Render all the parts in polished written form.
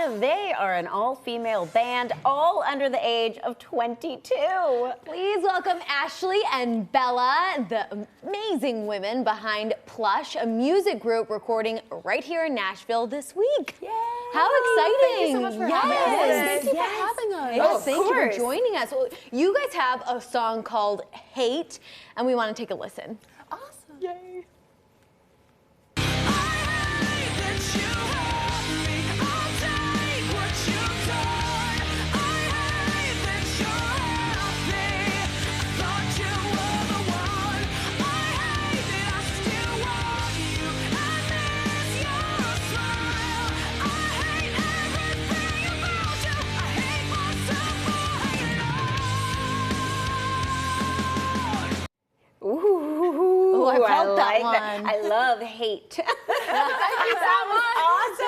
They are an all-female band, all under the age of 22. Please welcome Ashley and Bella, the amazing women behind Plush, a music group recording right here in Nashville this week. Yay! How exciting! Thank you so much for having us. Thank you for having us. Yes, thank you for course. joining us. Well, you guys have a song called Hate, and we want to take a listen. Awesome. Yay! Ooh, I felt that like one. I love Hate. That was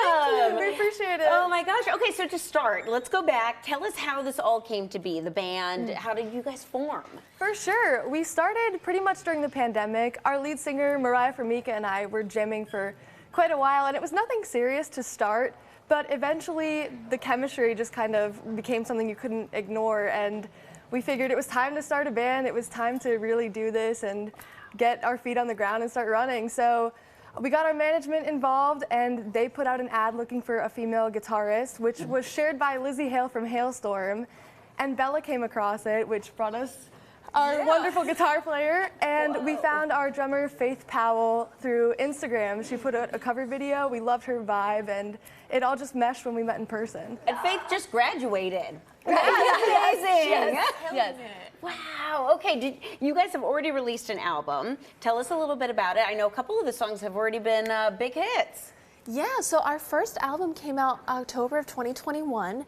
awesome. We appreciate it. Oh my gosh. Okay, so to start, let's go back. Tell us how this all came to be, the band. How did you guys form? For sure. We started pretty much during the pandemic. Our lead singer, Mariah Formica, and I were jamming for quite a while, and it was nothing serious to start, but eventually the chemistry just kind of became something you couldn't ignore, and we figured it was time to start a band. It was time to really do this and get our feet on the ground and start running. So we got our management involved, and they put out an ad looking for a female guitarist, which was shared by Lizzie Hale from Hailstorm. And Bella came across it, which brought us our wonderful guitar player. And we found our drummer, Faith Powell, through Instagram. She put out a cover video. We loved her vibe, and it all just meshed when we met in person. And Faith just graduated. Amazing. Yes. Wow. Okay. You guys have already released an album? Tell us a little bit about it. I know a couple of the songs have already been big hits. Yeah, so our first album came out October of 2021.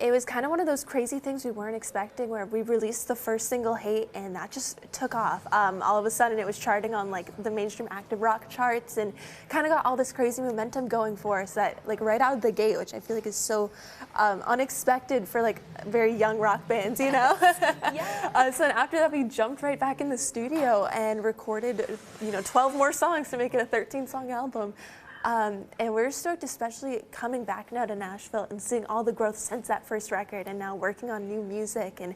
It was kind of one of those crazy things we weren't expecting, where we released the first single, Hate, and that just took off. All of a sudden it was charting on like the mainstream active rock charts, and kind of got all this crazy momentum going for us that like right out of the gate, which I feel like is so unexpected for like very young rock bands, you know? So then after that we jumped right back in the studio and recorded 12 more songs to make it a 13-song album. And we're stoked, especially coming back now to Nashville and seeing all the growth since that first record, and now working on new music, and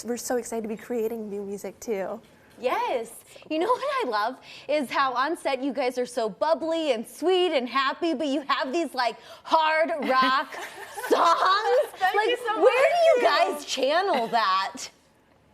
we're so excited to be creating new music too. Yes. You know what I love is how on set you guys are so bubbly and sweet and happy, but you have these like hard rock songs. Thank you so much. Where do you guys channel that?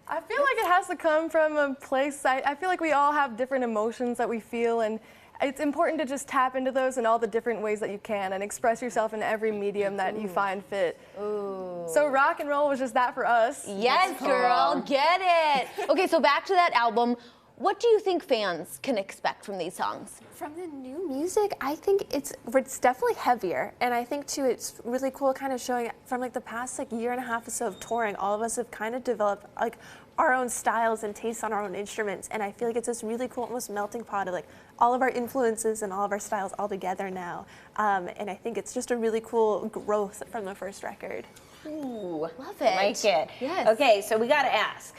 I feel like it has to come from a place. I feel like we all have different emotions that we feel, and it's important to just tap into those in all the different ways that you can and express yourself in every medium that you find fit. Ooh. So rock and roll was just that for us. Yes, girl, get it. Okay, so back to that album. What do you think fans can expect from these songs? From the new music, I think it's definitely heavier, and I think too it's really cool kind of showing from like the past like year and a half or so of touring, all of us have kind of developed like our own styles and tastes on our own instruments, and I feel like it's this really cool almost melting pot of like all of our influences and all of our styles all together now, and I think it's just a really cool growth from the first record. Ooh, Love it. like it. Yes. Okay, so we got to ask,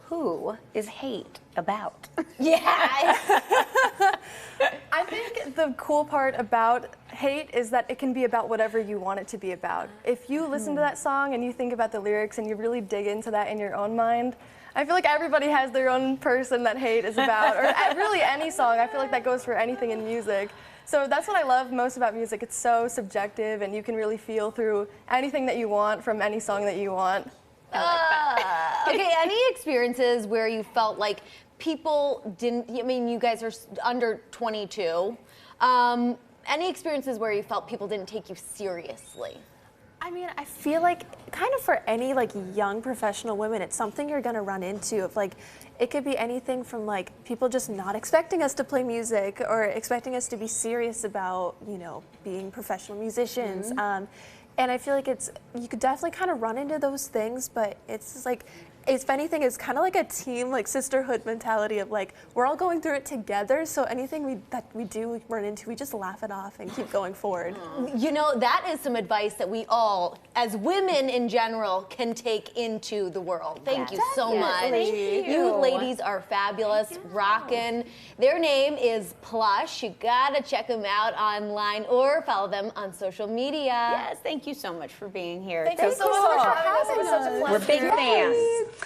who is Hate about? Yeah. I think the cool part about Hate is that it can be about whatever you want it to be about. If you listen to that song and you think about the lyrics and you really dig into that in your own mind, I feel like everybody has their own person that Hate is about, or really any song. I feel like that goes for anything in music. So that's what I love most about music. It's so subjective, and you can really feel through anything that you want from any song that you want. Okay, any experiences where you felt like people didn't, I mean, you guys are under 22. Any experiences where you felt people didn't take you seriously? I mean, I feel like kind of for any like young professional women, it's something you're gonna run into. Of like, it could be anything from like people just not expecting us to play music or expecting us to be serious about, being professional musicians. And I feel like you could definitely kind of run into those things, but it's just like if anything, it's kind of like a team, like sisterhood mentality of like we're all going through it together. So anything that we do run into, we just laugh it off and keep going forward. You know, that is some advice that we all, as women in general, can take into the world. Thank you so much. Thank you. You ladies are fabulous, rockin'. Their name is Plush. You gotta check them out online or follow them on social media. Yes, thank you so much for being here. Thank you so much for having us. It was such a pleasure. We're big fans.